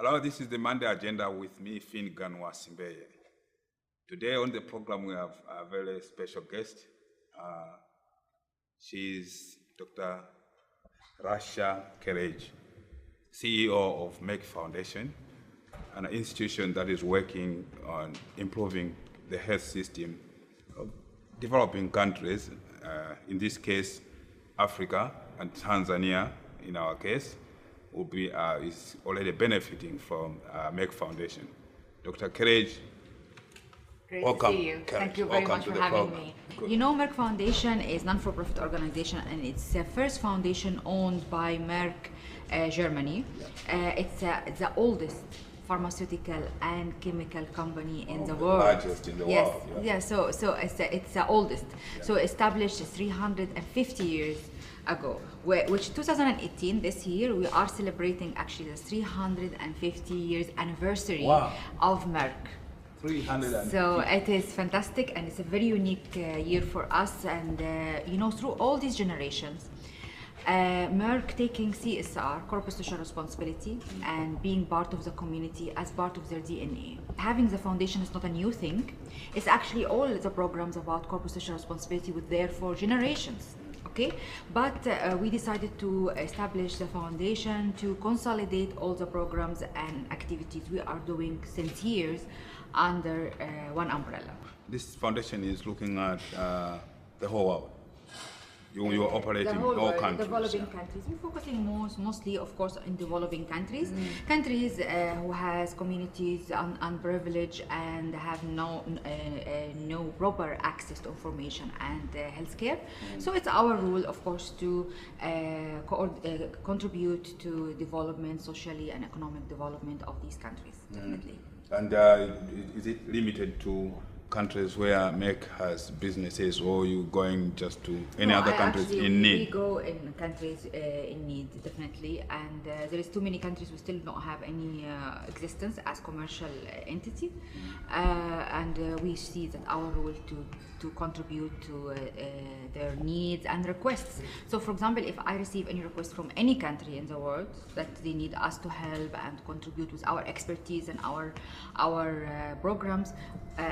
Hello, this is the Monday Agenda with me, Finn Ganwa Simbeye. Today on the program we have a very special guest. She's Dr. Rasha Kelej, CEO of Merck Foundation, an institution that is working on improving the health system of developing countries, in this case, Africa and Tanzania, in our case, will be, is already benefiting from Merck Foundation. Dr. Kelej, Great welcome. to see you. Thank you very much for having me. Good. You know, Merck Foundation is a non-for-profit organization, and it's the first foundation owned by Merck, Germany. It's the oldest pharmaceutical and chemical company in the world. Largest in the world. Yeah. So it's the oldest. Yeah. So established 350 years ago, which 2018, this year, we are celebrating actually the 350 years anniversary of Merck. 350. So it is fantastic, and it's a very unique year for us. And you know, through all these generations, Merck taking CSR, corporate social responsibility, and being part of the community as part of their DNA. Having the foundation is not a new thing. It's actually all the programs about corporate social responsibility were there for generations. Okay, but we decided to establish the foundation to consolidate all the programs and activities we are doing since years under one umbrella. This foundation is looking at the whole world. You are operating in all countries. Developing countries. We're focusing mostly, of course, in developing countries. Countries who has communities unprivileged and have no proper access to information and healthcare. So it's our role, of course, to contribute to development, socially and economic development of these countries. Definitely. And is it limited to countries where Merck has businesses, or you going just to any other countries in need? We go in countries in need, definitely, and there is too many countries we still don't have any existence as commercial entity, and we see that our role to contribute to their needs and requests. So, for example, if I receive any request from any country in the world that they need us to help and contribute with our expertise and our programs,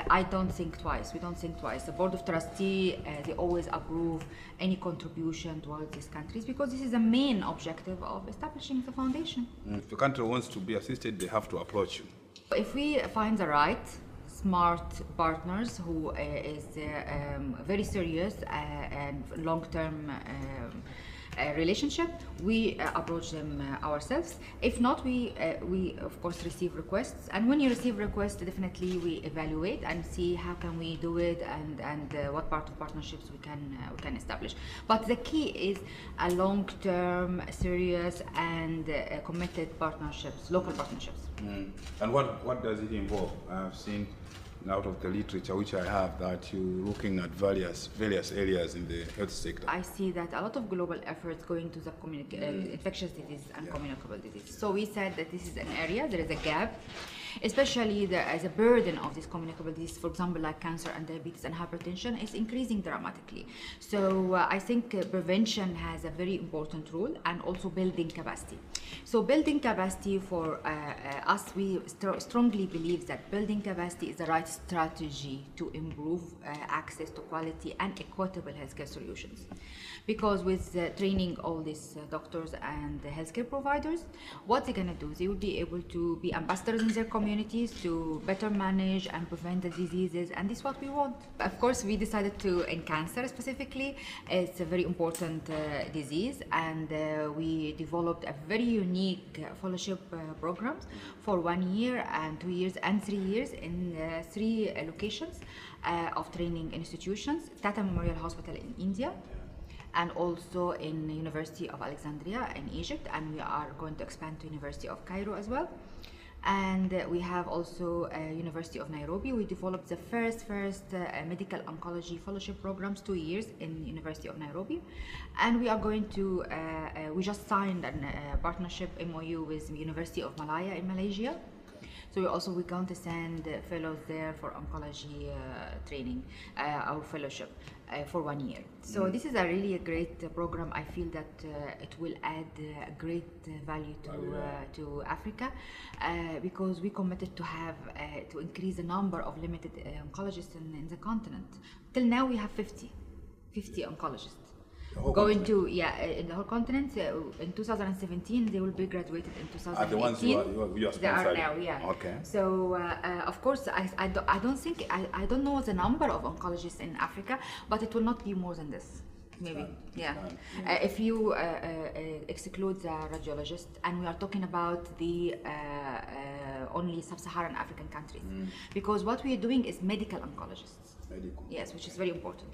I don't think twice. We don't think twice. The Board of Trustees, they always approve any contribution towards these countries because this is the main objective of establishing the foundation. If the country wants to be assisted, they have to approach you. If we find the right, smart partners who is very serious and long-term relationship, we approach them ourselves. If not, we of course receive requests, and when you receive requests, definitely we evaluate and see how can we do it and what part of partnerships we can establish. But the key is a long-term, serious and committed partnerships, local partnerships. And what does it involve? I've seen out of the literature which I have that you're looking at various areas in the health sector. I see that a lot of global efforts going to the infectious disease and communicable disease. So we said that this is an area, there is a gap, especially as a burden of this communicable disease, for example, like cancer and diabetes and hypertension, is increasing dramatically. So I think prevention has a very important role, and also building capacity. So building capacity for us, we strongly believe that building capacity is the right strategy to improve access to quality and equitable healthcare solutions. Because with training all these doctors and the healthcare providers, what they're going to do, they will be able to be ambassadors in their communities to better manage and prevent the diseases, and this is what we want. Of course, we decided to, in cancer specifically, it's a very important disease, and we developed a very unique fellowship programs for 1 year and 2 years and 3 years in 3 locations of training institutions: Tata Memorial Hospital in India, and also in University of Alexandria in Egypt, and we are going to expand to University of Cairo as well. And we have also University of Nairobi. We developed the first medical oncology fellowship programs, 2 years in University of Nairobi. And we are going to, we just signed a partnership MOU with University of Malaya in Malaysia So we're going to send fellows there for oncology training, our fellowship for 1 year. So this is a really great program. I feel that it will add great value to Africa because we committed to have to increase the number of limited oncologists in the continent. Till now we have 50 oncologists. Going to in the whole continent. In 2017 they will be graduated in 2018. The ones you are they are now, Okay. So of course I don't think I don't know the number of oncologists in Africa, but it will not be more than this. Maybe, if you exclude the radiologist, and we are talking about the only sub-Saharan African countries, because what we are doing is medical oncologists. Yes, which is very important.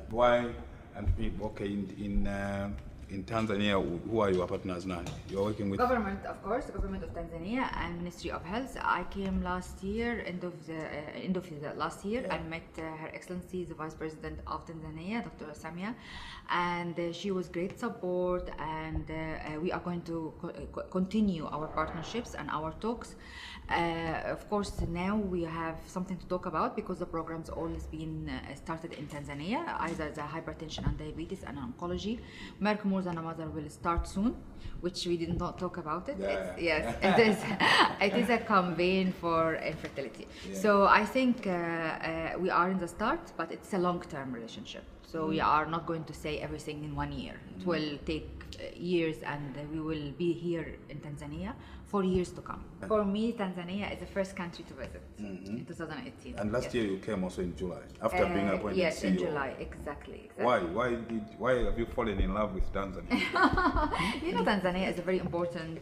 Why? And okay, in Tanzania, who are your partners now? You're working with government, of course, the government of Tanzania and Ministry of Health. I came last year, end of the last year. I met Her Excellency, the Vice President of Tanzania, Dr. Samia, and she was great support. And we are going to continue our partnerships and our talks. Of course, now we have something to talk about because the program's always been started in Tanzania, either the hypertension and diabetes and oncology. Merck More Than a Mother will start soon, which we did not talk about it. It is a campaign for infertility. So I think we are in the start, but it's a long-term relationship. So we are not going to say everything in 1 year. It will take years, and we will be here in Tanzania for years to come. For me, Tanzania is the first country to visit in 2018. And last year you came also in July, after being appointed yes, CEO. in July, exactly. Why have you fallen in love with Tanzania? You know, Tanzania is a very important,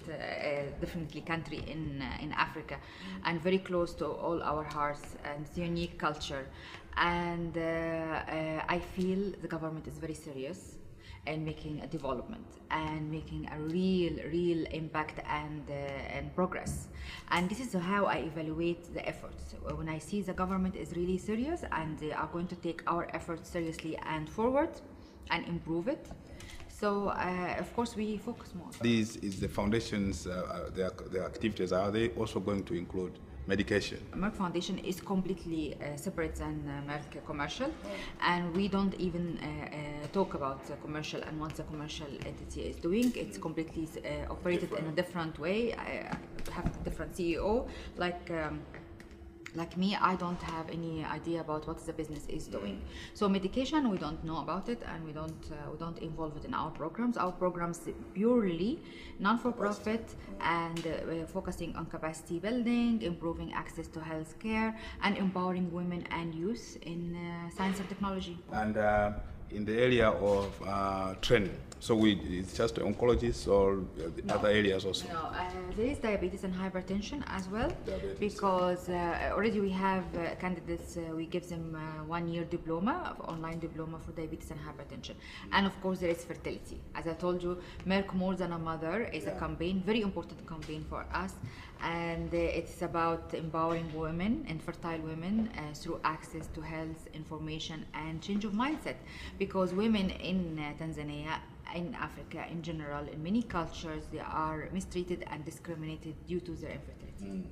definitely country in Africa, and very close to all our hearts, and it's a unique culture. And I feel the government is very serious in making a development and making a real impact and progress. And this is how I evaluate the efforts. When I see the government is really serious and they are going to take our efforts seriously and forward and improve it. So of course we focus more. These is the foundation's their activities. Are they also going to include medication? Merck Foundation is completely separate than Merck Commercial, and we don't even talk about the commercial and what the commercial entity is doing. It's completely operated in a different way. I have a different CEO. Like me, I don't have any idea about what the business is doing. So medication, we don't know about it, and we don't involve it in our programs. Our programs purely non-for-profit and focusing on capacity building, improving access to health care, and empowering women and youth in science and technology. And in the area of training, so it's just oncologists or other areas also? No, there is diabetes and hypertension as well, because already we have candidates, we give them 1 year diploma, online diploma for diabetes and hypertension. And of course there is fertility. As I told you, Merck More Than a Mother is a campaign, very important campaign for us, and it's about empowering women, infertile women, through access to health information and change of mindset, because women in Tanzania, in Africa in general, in many cultures, they are mistreated and discriminated due to their infertility.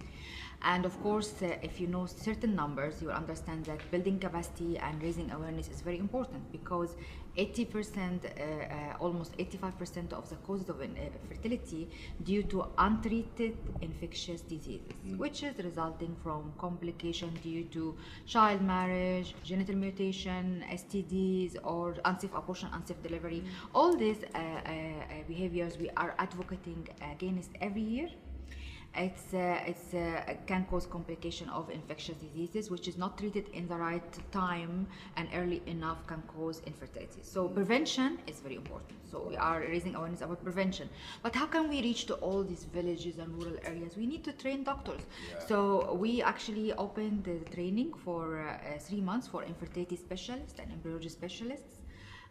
And of course, if you know certain numbers, you will understand that building capacity and raising awareness is very important, because 80%, almost 85% of the causes of infertility due to untreated infectious diseases, which is resulting from complication due to child marriage, genital mutation, STDs, or unsafe abortion, unsafe delivery. All these behaviors we are advocating against every year. It can cause complication of infectious diseases, which is not treated in the right time and early enough can cause infertility. So prevention is very important. So we are raising awareness about prevention. But how can we reach to all these villages and rural areas? We need to train doctors. So we actually opened the training for 3 months for infertility specialists and embryology specialists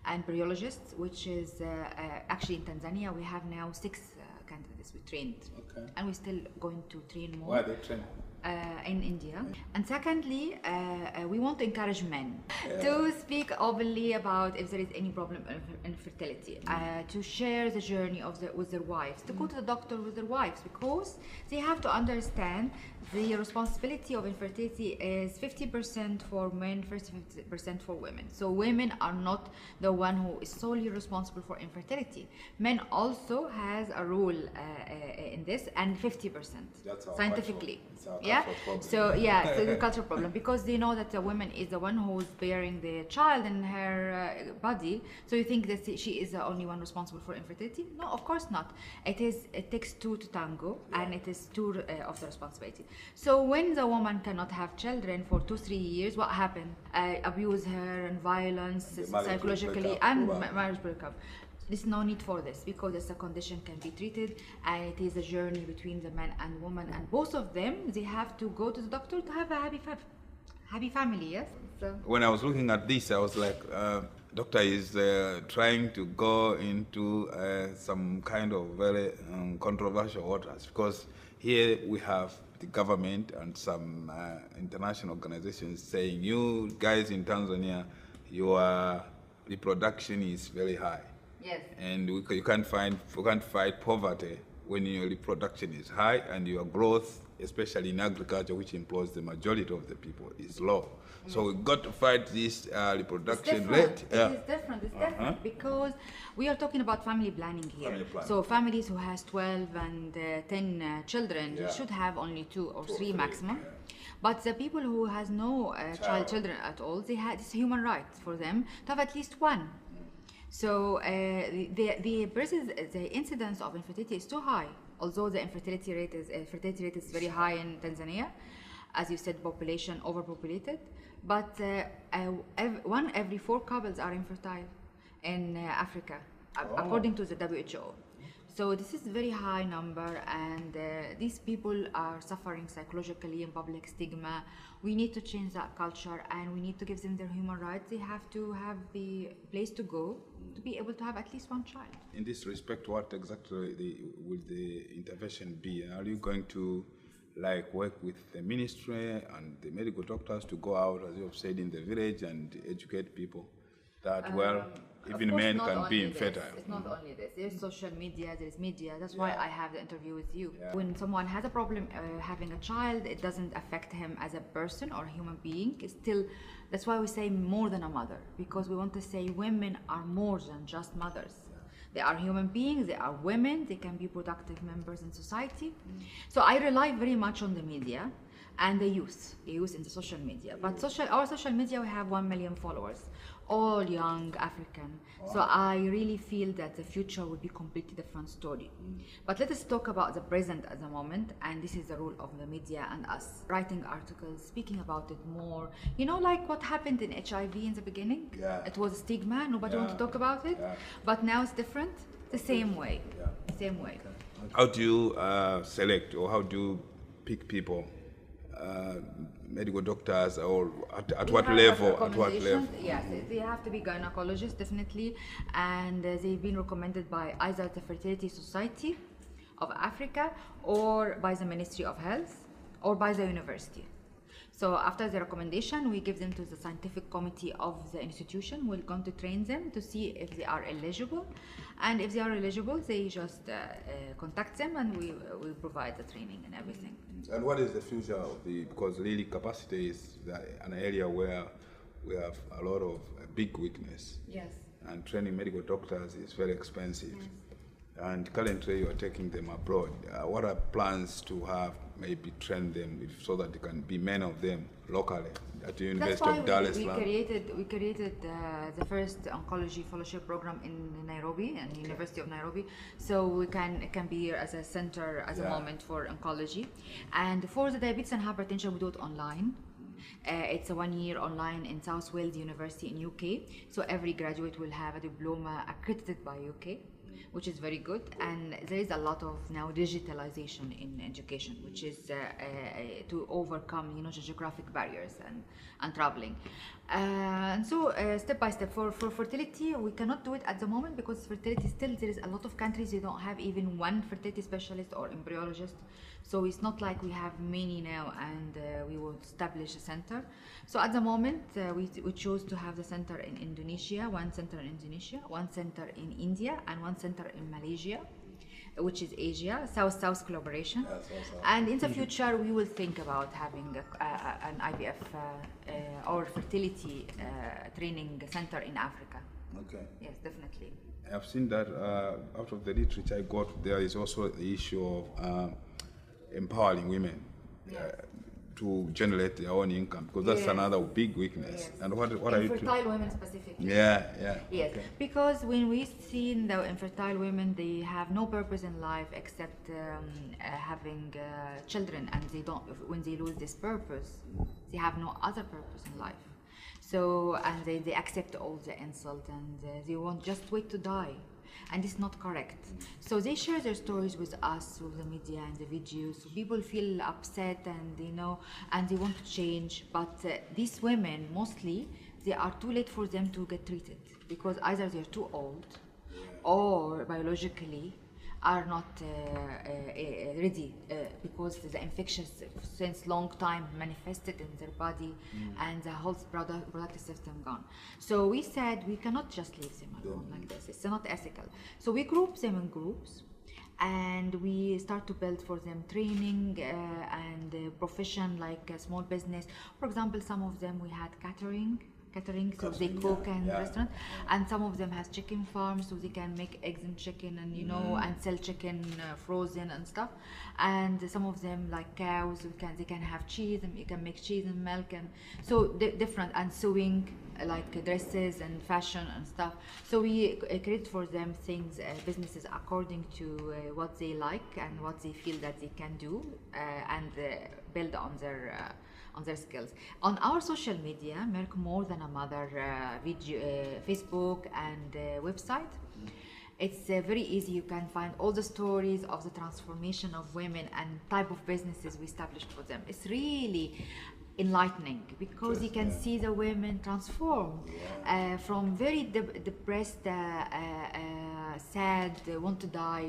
and embryologists, which is actually in Tanzania we have now 6 candidates we trained, and we're still going to train more. Where are they trained? In India. And secondly, we want to encourage men to speak openly about if there is any problem of infertility, to share the journey with their wives, to go to the doctor with their wives, because they have to understand the responsibility of infertility is 50% for men, 50% for women. So women are not the one who is solely responsible for infertility. Men also has a role in this, and 50% scientifically. So it's a cultural problem, because they know that the woman is the one who is bearing the child in her body. So you think that she is the only one responsible for infertility? No, of course not. It takes two to tango, and it is two of the responsibility. So when the woman cannot have children for 2-3 years, what happened? Abuse her and violence psychologically, and marriage breakup. There's no need for this, because it's a condition can be treated, and it is a journey between the man and woman, and both of them, they have to go to the doctor to have a happy family. Yes. So when I was looking at this, I was like, doctor is trying to go into some kind of very controversial waters, because here we have the government and some international organizations saying, you guys in Tanzania, your reproduction is very high. yes. And you can't fight poverty when your reproduction is high and your growth, especially in agriculture, which employs the majority of the people, is low. So we've got to fight this reproduction rate. It's different because we are talking about family planning here. So families who has 12 and 10 children should have only 2 or 3 maximum. But the people who has no children at all, it's a human right for them to have at least one. So the incidence of infertility is too high, although the infertility rate is very high in Tanzania, as you said, population overpopulated. But one every 4 couples are infertile in Africa, according to the WHO. So this is a very high number, and these people are suffering psychologically and public stigma. We need to change that culture, and we need to give them their human rights. They have to have the place to go to be able to have at least one child. In this respect, what exactly will the intervention be? Are you going to work with the ministry and the medical doctors to go out, as you have said, in the village and educate people that, even men can be infertile? It's not only this. There's social media, there's media. That's why I have the interview with you. When someone has a problem having a child, it doesn't affect him as a person or a human being. It's still, that's why we say more than a mother, because we want to say women are more than just mothers. They are human beings, they are women, they can be productive members in society. So I rely very much on the media and the youth in the social media. But our social media, we have 1 million followers, all young African. So I really feel that the future will be completely different story. But let us talk about the present at the moment, and this is the role of the media and us. Writing articles, speaking about it more. You know, like what happened in HIV in the beginning? It was a stigma, nobody wanted to talk about it. But now it's different, the same way. Same way. How do you select, or how do you pick people? Medical doctors, or at what level? Yes, they have to be gynecologists, definitely, and they've been recommended by either the Fertility Society of Africa, or by the Ministry of Health, or by the university. So after the recommendation, we give them to the scientific committee of the institution. We're going to train them to see if they are eligible, and if they are eligible, they just contact them, and we provide the training and everything. And what is the future of because really capacity is an area where we have a lot of big weakness. Yes. And training medical doctors is very expensive. Yes. And currently you are taking them abroad. What are plans to have, maybe train them so that there can be many of them locally at the University of Dar es Salaam? We created the first oncology fellowship program in Nairobi, and University of Nairobi. So it can be here as a center at the moment for oncology. And for the diabetes and hypertension, we do it online. It's a 1 year online in South Wales University in UK. So every graduate will have a diploma accredited by UK. which is very good. And there is a lot of now digitalization in education, which is to overcome, the geographic barriers and traveling. And so step by step for fertility, we cannot do it at the moment because fertility still, there is a lot of countries they don't have even one fertility specialist or embryologist. So it's not like we have many now and we will establish a center. So at the moment we chose to have the center in Indonesia, one center in Indonesia, one center in India, and one center in Malaysia, which is Asia, South-South collaboration. And in the future, we will think about having an IVF or fertility training center in Africa. Okay. Yes, definitely. I've seen that out of the literature I got, there is also the issue of empowering women to generate their own income, because that's another big weakness. Yes. And what are you infertile women specifically. Yes, okay. Because when we see the infertile women, they have no purpose in life except having children, and they don't. When they lose this purpose, they have no other purpose in life. So, and they accept all the insult, and they won't just wait to die. And it's not correct. So they share their stories with us through the media and the videos. So people feel upset, and and they want to change. But these women, mostly, they are too late for them to get treated, because either they're too old or biologically are not ready, because the infection since long time manifested in their body, and the whole reproductive system gone. So we said we cannot just leave them alone like this. It's not ethical. So we group them in groups, and we start to build for them training and profession, like a small business. For example, some of them we had catering, so they cook in restaurant, and some of them has chicken farms, so they can make eggs and chicken, and and sell chicken frozen and stuff. And some of them, like cows, they can have cheese, and you can make cheese and milk, and so different, and sewing, like dresses and fashion and stuff. So we create for them things, businesses according to what they like and what they feel that they can do, and build on their skills. On our social media, Merck More Than a Mother video, Facebook and website, it's very easy. You can find all the stories of the transformation of women and type of businesses we established for them. It's really enlightening, because you can see the women transform from very depressed, sad, want to die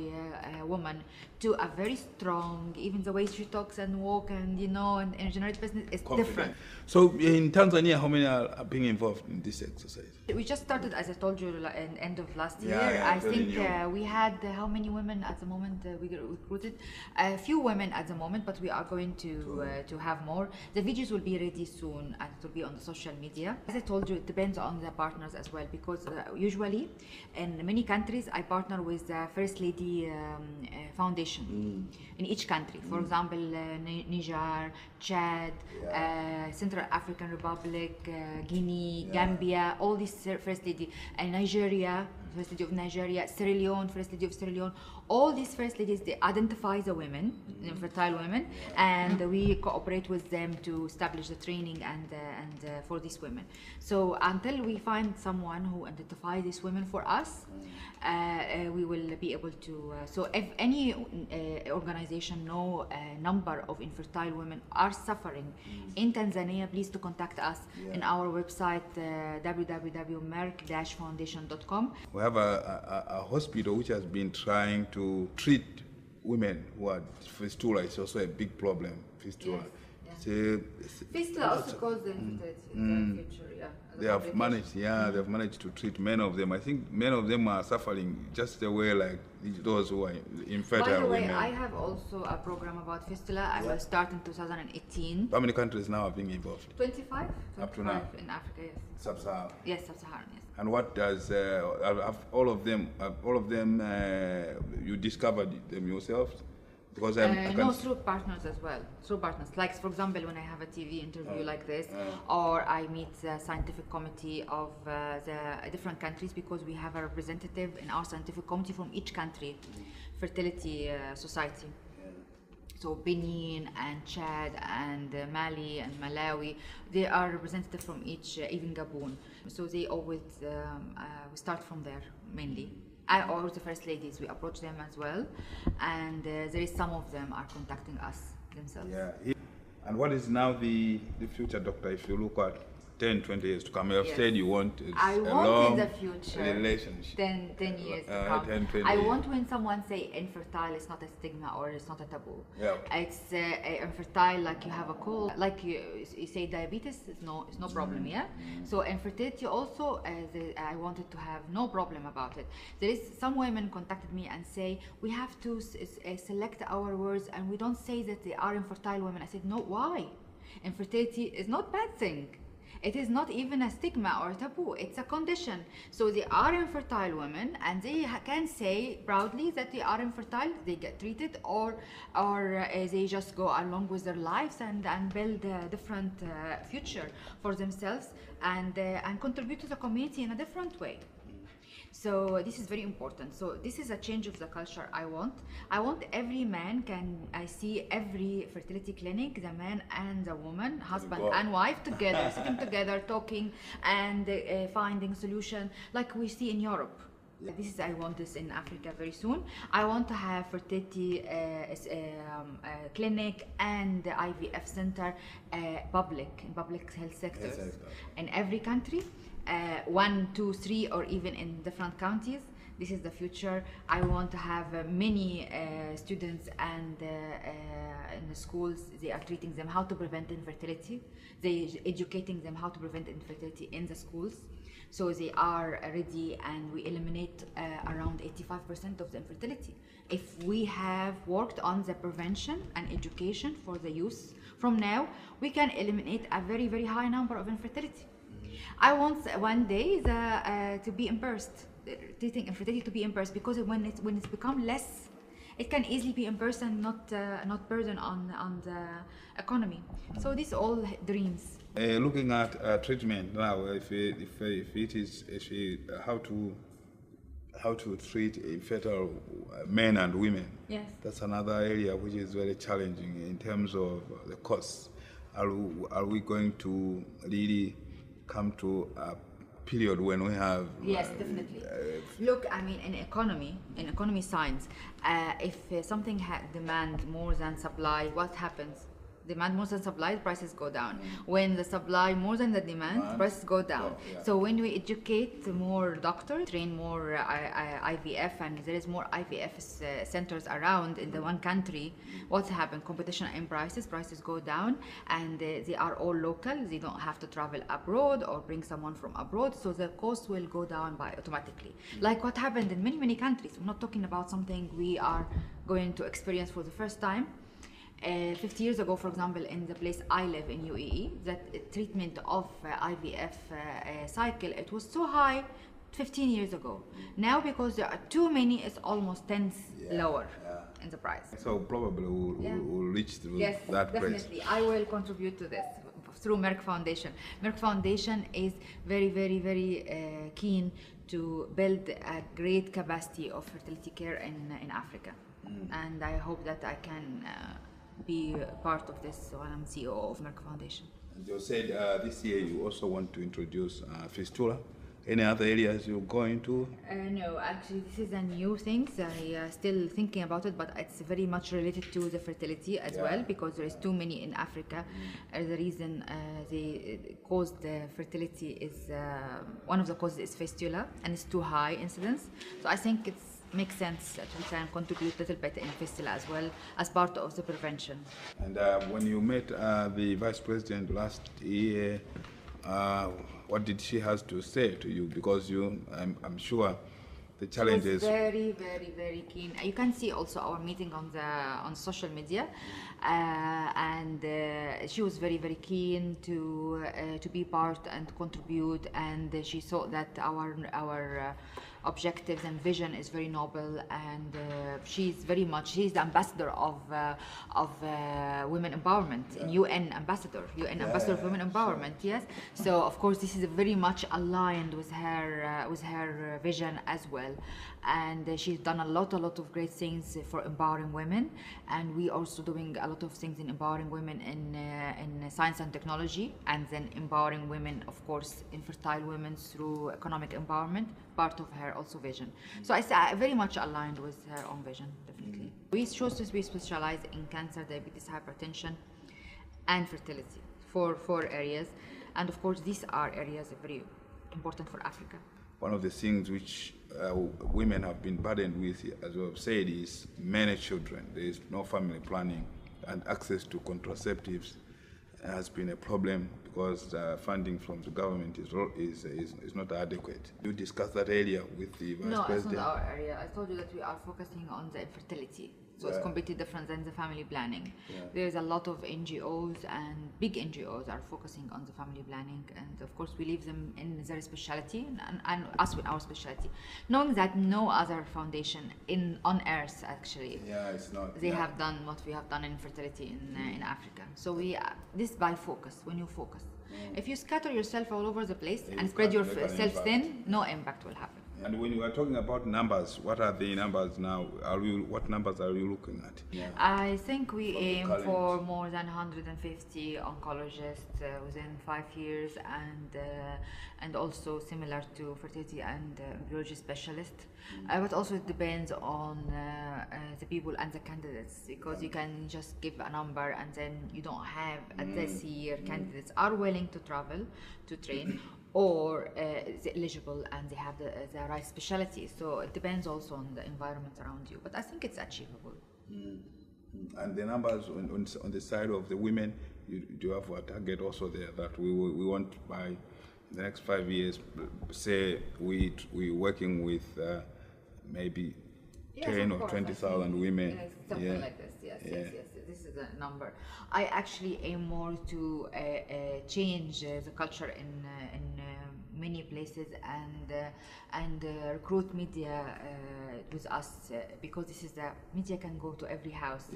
woman, to a very strong, even the way she talks and walk and and generate business is different. So in Tanzania, how many are being involved in this exercise? We just started, as I told you, in end of last year. I think we had how many women at the moment we recruited? A few women at the moment, but we are going to have more. The videos will be ready soon, and it will be on the social media. As I told you, it depends on the partners as well, because usually in many countries I partner with the First Lady Foundation in each country. For example, Niger, Chad, Central African Republic, Guinea, Gambia, all these First Lady, and Nigeria, First Lady of Nigeria, Sierra Leone, First Lady of Sierra Leone. All these First Ladies, they identify the women, infertile women, and we cooperate with them to establish the training and for these women. So until we find someone who identifies these women for us, we will be able to. So if any organization know a number of infertile women are suffering in Tanzania, please to contact us in our website www.merck-foundation.com. We have a hospital which has been trying to treat women who are fistula. It's also a big problem, fistula. Fistula also causes infertility in the future, They have managed to treat many of them. I think many of them are suffering just the way like those who are infertile women. By the way, I have also a program about fistula. I will start in 2018. How many countries now are being involved? 25. Up to now? In Africa, yes. Sub-Saharan? Yes, Sub-Saharan, yes. And what does, all of them, you discovered them yourselves? Because no, through partners as well. Through partners. Like, for example, when I have a TV interview like this, or I meet the scientific committee of the different countries, because we have a representative in our scientific committee from each country, fertility society. So Benin and Chad and Mali and Malawi, they are representative from each, even Gabon. So they always we start from there mainly. or the first ladies, we approach them as well, and there is some of them are contacting us themselves. Yeah. And what is now the future, doctor? If you look at 10, 20 years to come, you have Yes. said you want I a want long in the future relationship. 10 years to come. 10, 20 I years. want when someone say infertile, it's not a stigma or it's not a taboo. Yeah. It's infertile, like you have a cold, like you say diabetes, it's no problem, yeah? So infertility also, I wanted to have no problem about it. There is some women contacted me and say, we have to select our words and we don't say that they are infertile women. I said, no, why? Infertility is not a bad thing. It is not even a stigma or a taboo, it's a condition. So they are infertile women and they can say proudly that they are infertile, they get treated, or they just go along with their lives and build a different future for themselves and contribute to the community in a different way. So this is very important. So this is a change of the culture I want. I want every man I see every fertility clinic, the man and the woman, husband and wife together, sitting together, talking and finding solution like we see in Europe. I want this in Africa very soon. I want to have fertility clinic and IVF center in public health sectors in every country. 1, 2, 3, or even in different counties. This is the future. I want to have many students and in the schools, they are treating them how to prevent infertility. They educating them how to prevent infertility in the schools. So they are ready and we eliminate around 85% of the infertility. If we have worked on the prevention and education for the youth from now, we can eliminate a very, very high number of infertility. I want one day to be impersed, treating infertility to be impersed, because when it's become less, it can easily be impersed and not burden on the economy. So these all dreams. Looking at treatment now, how to treat infertile men and women. Yes. That's another area which is very challenging in terms of the costs. Are we going to really come to a period when we have yes, definitely. Look, I mean, in economy science, if something demand more than supply, what happens? Demand more than supply, prices go down. When the supply more than the demand, prices go down. So when we educate more doctors, train more IVF, and there is more IVF centers around in the one country, what's happened? Competition in prices go down, and they are all local. They don't have to travel abroad or bring someone from abroad, so the cost will go down by automatically. Like what happened in many countries. We're not talking about something we are going to experience for the first time. 50 years ago, for example, in the place I live in UAE, that treatment of IVF cycle, it was so high 15 years ago. Now, because there are too many, it's almost 10 lower in the price. So probably we'll reach through that definitely. place. I will contribute to this through Merck Foundation. Merck Foundation is very, very, very keen to build a great capacity of fertility care in Africa. And I hope that I can be part of this when I'm CEO of Merck Foundation. And you said this year you also want to introduce fistula. Any other areas you go into? No, actually this is a new thing. I still thinking about it, but it's very much related to the fertility as well, because there is too many in Africa. The reason they caused the fertility is one of the causes is fistula, and it's too high incidence. So I think it makes sense that we can contribute a little bit in fistula as well as part of the prevention. And when you met the Vice President last year, what did she have to say to you? Because I'm sure the challenges. She was very, very, very keen. You can see also our meeting on social media, and she was very, very keen to be part and contribute. And she saw that our objectives and vision is very noble, and she's the ambassador of women empowerment, UN ambassador of women empowerment. Yes, so of course this is very much aligned with her vision as well, and she's done a lot of great things for empowering women, and we also doing a lot of things in empowering women in science and technology, and then empowering women, of course, infertile women through economic empowerment, part of her also vision. So I very much aligned with her own vision, definitely. We chose to be specialized in cancer, diabetes, hypertension, and fertility, four areas. And of course, these are areas very important for Africa. One of the things which women have been burdened with, as we have said, is many children. There is no family planning, and access to contraceptives has been a problem because funding from the government is not adequate. You discussed that earlier with the Vice President. No, it's not our area. I told you that we are focusing on the infertility. So it's completely different than the family planning. Yeah. There's a lot of NGOs, and big NGOs are focusing on the family planning, and of course we leave them in their specialty and us with our specialty, knowing that no other foundation on earth actually it's not, they have done what we have done in fertility in Africa. So we this by focus. When you focus, if you scatter yourself all over the place and spread yourself thin, no impact will happen. And when you are talking about numbers, what are the numbers now? What numbers are you looking at? Yeah. I think we aim for more than 150 oncologists within 5 years, and also similar to fertility and embryology specialists. But also it depends on the people and the candidates, because you can just give a number and then you don't have this year candidates are willing to travel to train or is eligible and they have the right specialty. So it depends also on the environment around you, but I think it's achievable. And the numbers on the side of the women, you do have a target also there that we want by the next 5 years, say we're working with maybe 10 or 20,000 women. Something like this, yes. This is a number. I actually aim more to change the culture in many places and recruit media with us, because this is the media can go to every house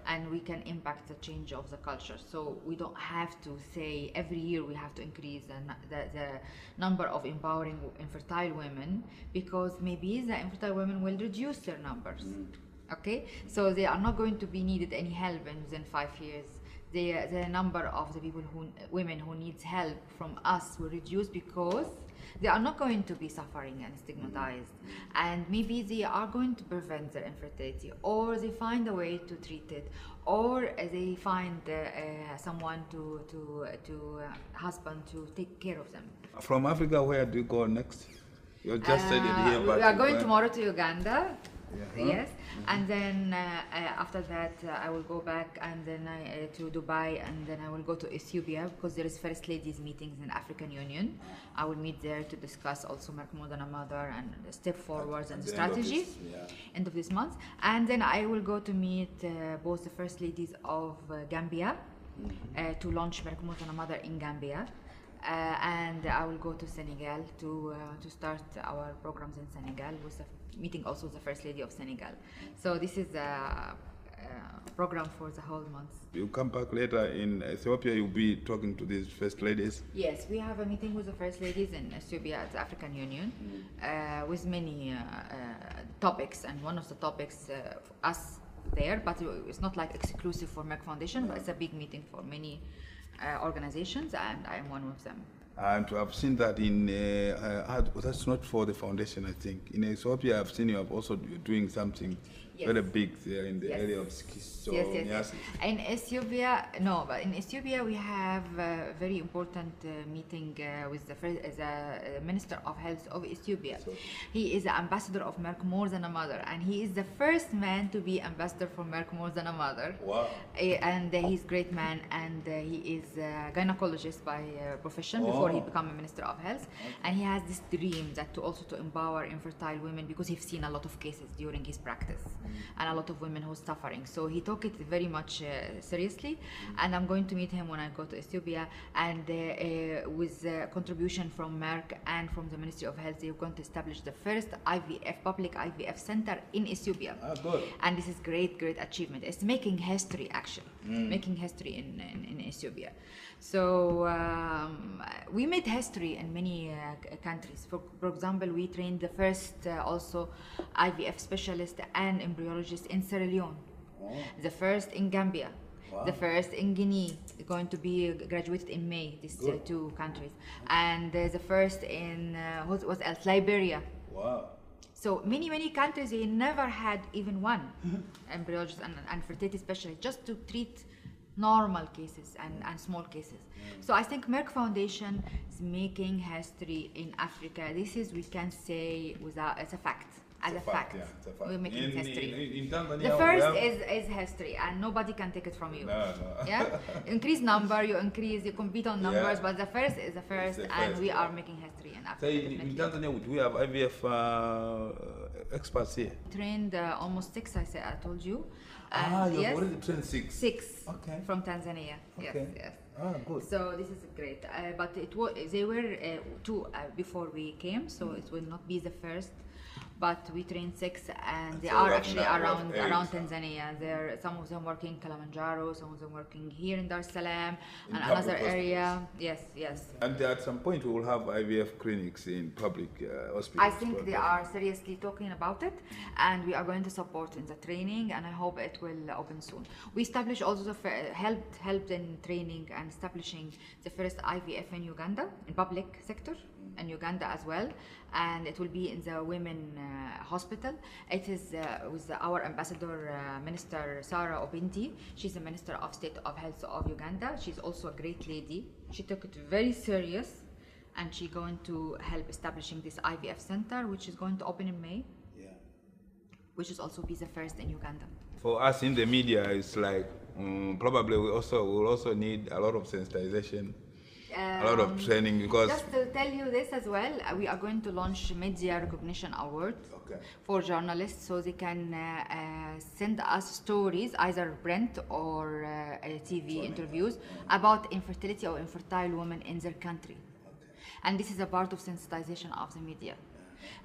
and we can impact the change of the culture. So we don't have to say every year we have to increase the number of empowering infertile women, because maybe the infertile women will reduce their numbers. Okay, so they are not going to be needed any help within 5 years. The number of the women who needs help from us will reduce, because they are not going to be suffering and stigmatized, and maybe they are going to prevent their infertility, or they find a way to treat it, or they find someone to husband to take care of them. From Africa, where do you go next? You just said it here, but we are going tomorrow to Uganda. Yes, and then after that I will go back and then to Dubai, and then I will go to Ethiopia, because there is First Ladies meetings in African Union. I will meet there to discuss also Merck More Than a Mother and step forwards and strategies end of this month. And then I will go to meet both the First Ladies of Gambia to launch Merck More Than a Mother in Gambia. And I will go to Senegal to start our programs in Senegal, with meeting also the First Lady of Senegal. So this is a program for the whole month. You come back later in Ethiopia, you'll be talking to these First Ladies? Yes, we have a meeting with the First Ladies in Ethiopia at the African Union with many topics, and one of the topics us there, but it's not like exclusive for Merck Foundation, but it's a big meeting for many organizations, and I am one of them. And I've seen that in, that's not for the foundation, I think. In Ethiopia, I've seen you have also doing something very big there in the area of schizophrenia. Yes. In Ethiopia, no, but in Ethiopia we have a very important meeting with the Minister of Health of Ethiopia. He is the ambassador of Merck More Than a Mother, and he is the first man to be ambassador for Merck More Than a Mother. Wow. And he's a great man, and he is a gynecologist by profession before he became a Minister of Health. And he has this dream that to empower infertile women, because he's seen a lot of cases during his practice and a lot of women who are suffering. So he took it very much seriously, and I'm going to meet him when I go to Ethiopia, and with contribution from Merck and from the Ministry of Health, they're going to establish the first public IVF center in Ethiopia. Good. And this is great achievement. It's making history actually, making history in Ethiopia. So we made history in many countries. For example, we trained the first also IVF specialist and embryologist in Sierra Leone, the first in Gambia, the first in Guinea, going to be graduated in May, these two countries, and the first in what else, Liberia. Wow. So many countries, they never had even one embryologist and fertility specialist just to treat normal cases and small cases. So I think Merck Foundation is making history in Africa. This is, we can say, without, it's a fact. As a fact, yeah, it's a fact. we're making history. In Tanzania, The first is history, and nobody can take it from you. No. Yeah, increase number, you compete on numbers, but the first is the first, and we are making history in Africa. So in Tanzania, we have IVF experts here. Trained almost 6, I told you. You've already trained 6. 6 Okay. from Tanzania. Okay. Yes. Good. So this is great. But they were 2 before we came, so it will not be the first. But we trained 6, and they are actually around Tanzania. There, some of them working in Kilimanjaro, some of them working here in Dar es Salaam, and another area. Yes. And at some point, we will have IVF clinics in public hospitals. I think they are seriously talking about it, and we are going to support in the training, and I hope it will open soon. We established also helped in training and establishing the first IVF in Uganda, in public sector in Uganda as well, and it will be in the women hospital. It is with our ambassador, Minister Sarah Obinti. She's the Minister of State of Health of Uganda. She's also a great lady. She took it very serious, and she's going to help establishing this IVF center, which is going to open in May. Yeah. Which is also be the first in Uganda. For us in the media, it's like probably we will also need a lot of sensitization. A lot of training, because just to tell you this as well, we are going to launch Media Recognition Award for journalists, so they can send us stories, either print or TV interviews about infertility or infertile women in their country. And this is a part of sensitization of the media.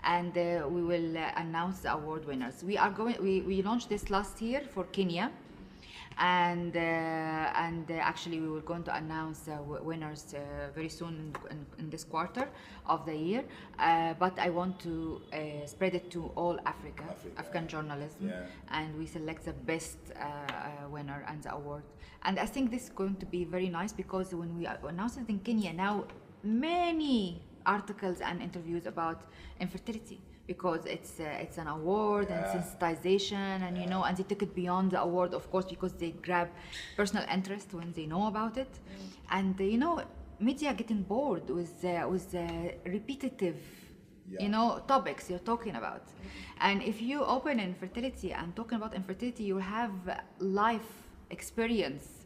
And we will announce the award winners. We launched this last year for Kenya. And actually we were going to announce winners very soon in this quarter of the year, but I want to spread it to all African journalism, and we select the best winner and the award. And I think this is going to be very nice, because when we announce it in Kenya now, many articles and interviews about infertility, because it's an award and sensitization, and and they took it beyond the award, of course, because they grab personal interest when they know about it, and media getting bored with repetitive topics you're talking about. And if you open infertility and talking about infertility, you have life experience,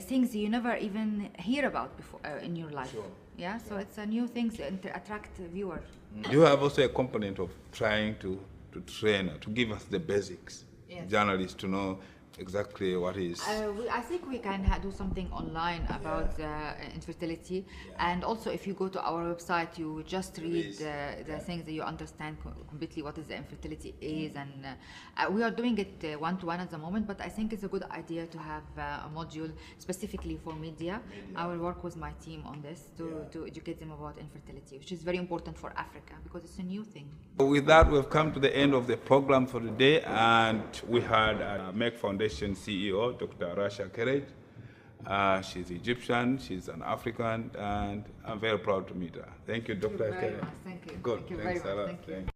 things you never even hear about before in your life. Yeah, so it's a new thing to attract viewers. You have also a component of trying to train, to give us the basics, journalists to know exactly what is. I think we can do something online about infertility, and also if you go to our website, you just read the things that you understand completely what is the infertility is, and we are doing it one-to-one at the moment, but I think it's a good idea to have a module specifically for media. I will work with my team on this to educate them about infertility, which is very important for Africa, because it's a new thing. With that, we've come to the end of the program for today, and we had Merck Foundation CEO, Dr. Rasha Kelej. She's Egyptian, she's an African, and I'm very proud to meet her. Thank you, Dr. Kelej. Thank you. Good. Thank you very much. Thank you.